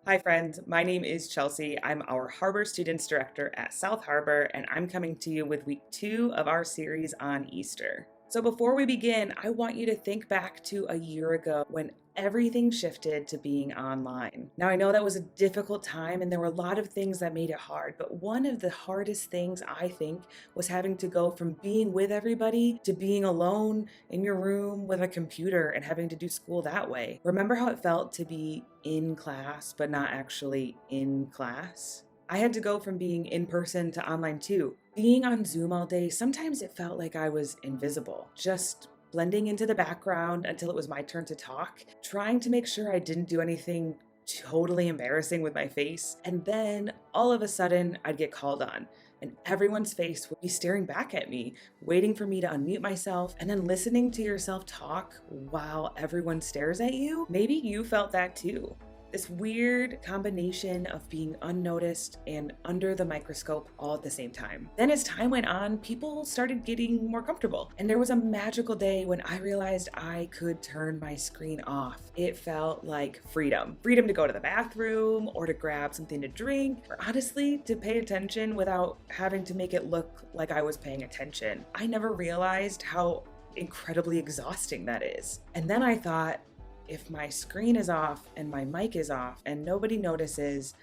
Hi, friends. My name is Chelsea. I'm our Harbor Students Director at South Harbor, and I'm coming to you with week 2 of our series on Easter. So, before we begin, I want you to think back to a year ago when everything shifted to being online. Now, I know that was a difficult time and there were a lot of things that made it hard, but one of the hardest things I think was having to go from being with everybody to being alone in your room with a computer and having to do school that way. Remember how it felt to be in class but not actually in class? I had to go from being in person to online too. Being on Zoom all day, sometimes it felt like I was invisible, just blending into the background until it was my turn to talk, trying to make sure I didn't do anything totally embarrassing with my face. And then all of a sudden, I'd get called on, and everyone's face would be staring back at me, waiting for me to unmute myself, and then listening to yourself talk while everyone stares at you. Maybe you felt that too. This weird combination of being unnoticed and under the microscope all at the same time. Then, as time went on, people started getting more comfortable. And there was a magical day when I realized I could turn my screen off. It felt like freedom. Freedom to go to the bathroom or to grab something to drink, or honestly, to pay attention without having to make it look like I was paying attention. I never realized how incredibly exhausting that is. And then I thought, if my screen is off and my mic is off and nobody notices,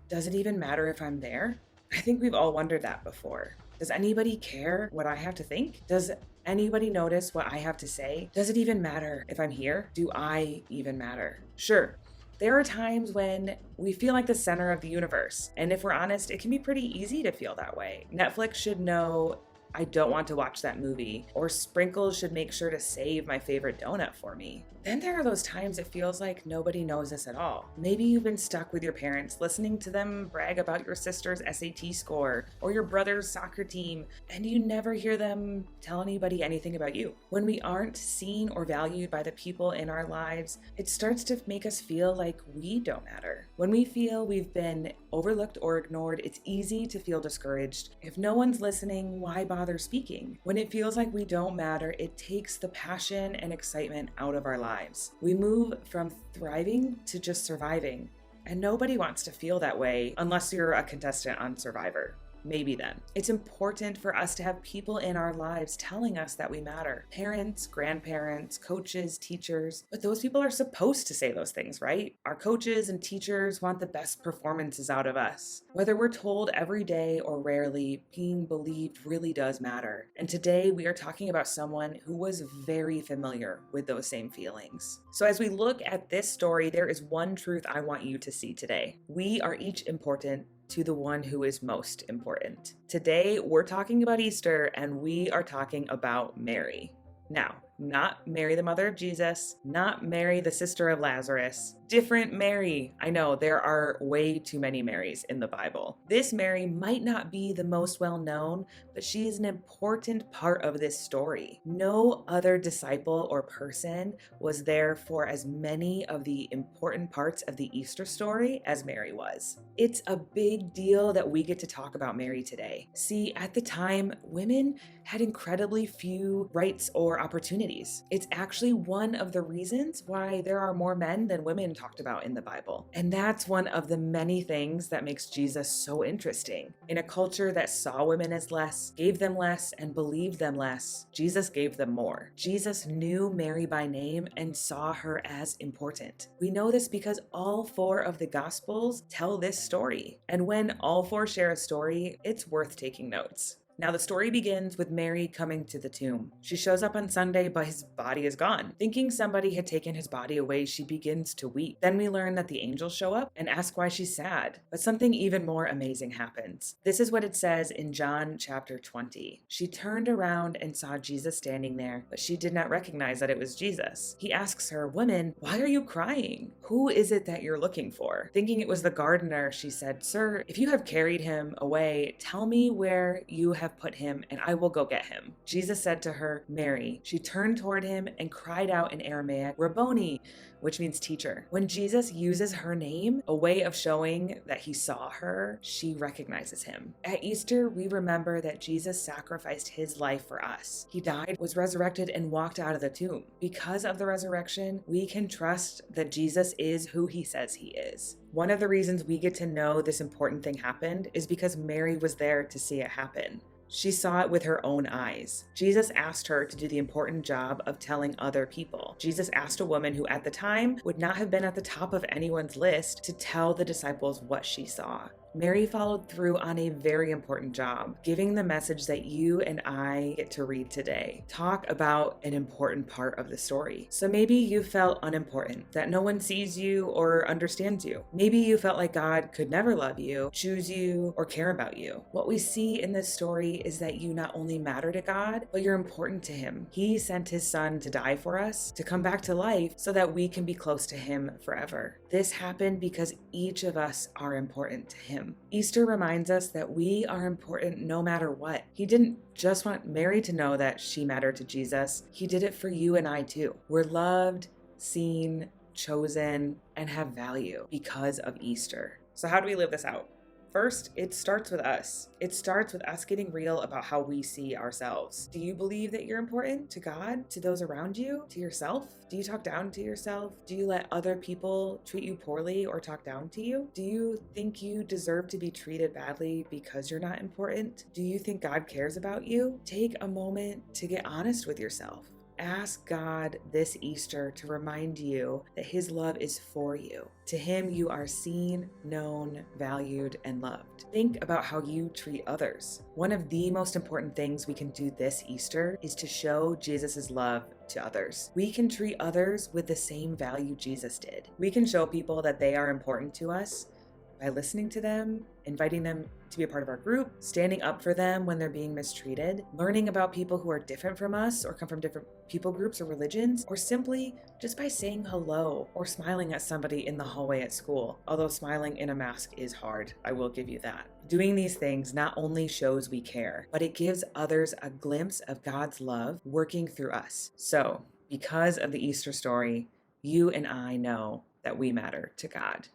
does it even matter if I'm there? I think we've all wondered that before. Does anybody care what I have to think? Does anybody notice what I have to say? Does it even matter if I'm here? Do I even matter? Sure. There are times when we feel like the center of the universe. And if we're honest, it can be pretty easy to feel that way. Netflix should know I don't want to watch that movie, or Sprinkles should make sure to save my favorite donut for me. Then there are those times it feels like nobody knows us at all. Maybe you've been stuck with your parents, listening to them brag about your sister's SAT score or your brother's soccer team, and you never hear them tell anybody anything about you. When we aren't seen or valued by the people in our lives, it starts to make us feel like we don't matter. When we feel we've been overlooked or ignored, it's easy to feel discouraged. If no one's listening, why bother speaking? When it feels like we don't matter, it takes the passion and excitement out of our lives. We move from thriving to just surviving. And nobody wants to feel that way unless you're a contestant on Survivor. Maybe then. It's important for us to have people in our lives telling us that we matter. Parents, grandparents, coaches, teachers. But those people are supposed to say those things, right? Our coaches and teachers want the best performances out of us. Whether we're told every day or rarely, being believed really does matter. And today we are talking about someone who was very familiar with those same feelings. So as we look at this story, there is one truth I want you to see today. We are each important to the one who is most important. Today, we're talking about Easter, and we are talking about Mary. Now, not Mary, the mother of Jesus, not Mary, the sister of Lazarus. Different Mary. I know there are way too many Marys in the Bible. This Mary might not be the most well known, but she is an important part of this story. No other disciple or person was there for as many of the important parts of the Easter story as Mary was. It's a big deal that we get to talk about Mary today. See, at the time, women had incredibly few rights or opportunities. It's actually one of the reasons why there are more men than women talked about in the Bible. And that's one of the many things that makes Jesus so interesting. In a culture that saw women as less, gave them less, and believed them less, Jesus gave them more. Jesus knew Mary by name and saw her as important. We know this because all 4 of the Gospels tell this story. And when all 4 share a story, it's worth taking notes. Now, the story begins with Mary coming to the tomb. She shows up on Sunday, but his body is gone. Thinking somebody had taken his body away, she begins to weep. Then we learn that the angels show up and ask why she's sad. But something even more amazing happens. This is what it says in John chapter 20. She turned around and saw Jesus standing there, but she did not recognize that it was Jesus. He asks her, "Woman, why are you crying? Who is it that you're looking for?" Thinking it was the gardener, she said, "Sir, if you have carried him away, tell me where you have put him, and I will go get him." Jesus said to her, "Mary." She turned toward him and cried out in Aramaic, "Rabboni," which means teacher. When Jesus uses her name, a way of showing that he saw her, she recognizes him. At Easter, we remember that Jesus sacrificed his life for us. He died, was resurrected, and walked out of the tomb. Because of the resurrection, we can trust that Jesus is who he says he is. One of the reasons we get to know this important thing happened is because Mary was there to see it happen. She saw it with her own eyes. Jesus asked her to do the important job of telling other people. Jesus asked a woman who at the time would not have been at the top of anyone's list to tell the disciples what she saw. Mary followed through on a very important job, giving the message that you and I get to read today. Talk about an important part of the story. So maybe you felt unimportant, that no one sees you or understands you. Maybe you felt like God could never love you, choose you, or care about you. What we see in this story is that you not only matter to God, but you're important to Him. He sent His Son to die for us, to come back to life so that we can be close to Him forever. This happened because each of us are important to Him. Easter reminds us that we are important no matter what. He didn't just want Mary to know that she mattered to Jesus. He did it for you and I too. We're loved, seen, chosen, and have value because of Easter. So how do we live this out? First, it starts with us. It starts with us getting real about how we see ourselves. Do you believe that you're important to God, to those around you, to yourself? Do you talk down to yourself? Do you let other people treat you poorly or talk down to you? Do you think you deserve to be treated badly because you're not important? Do you think God cares about you? Take a moment to get honest with yourself. Ask God this Easter to remind you that His love is for you. To Him, you are seen, known, valued, and loved. Think about how you treat others. One of the most important things we can do this Easter is to show Jesus' love to others. We can treat others with the same value Jesus did. We can show people that they are important to us by listening to them, inviting them to be a part of our group, standing up for them when they're being mistreated, learning about people who are different from us or come from different people groups or religions, or simply just by saying hello or smiling at somebody in the hallway at school. Although smiling in a mask is hard, I will give you that. Doing these things not only shows we care, but it gives others a glimpse of God's love working through us. So, because of the Easter story, you and I know that we matter to God.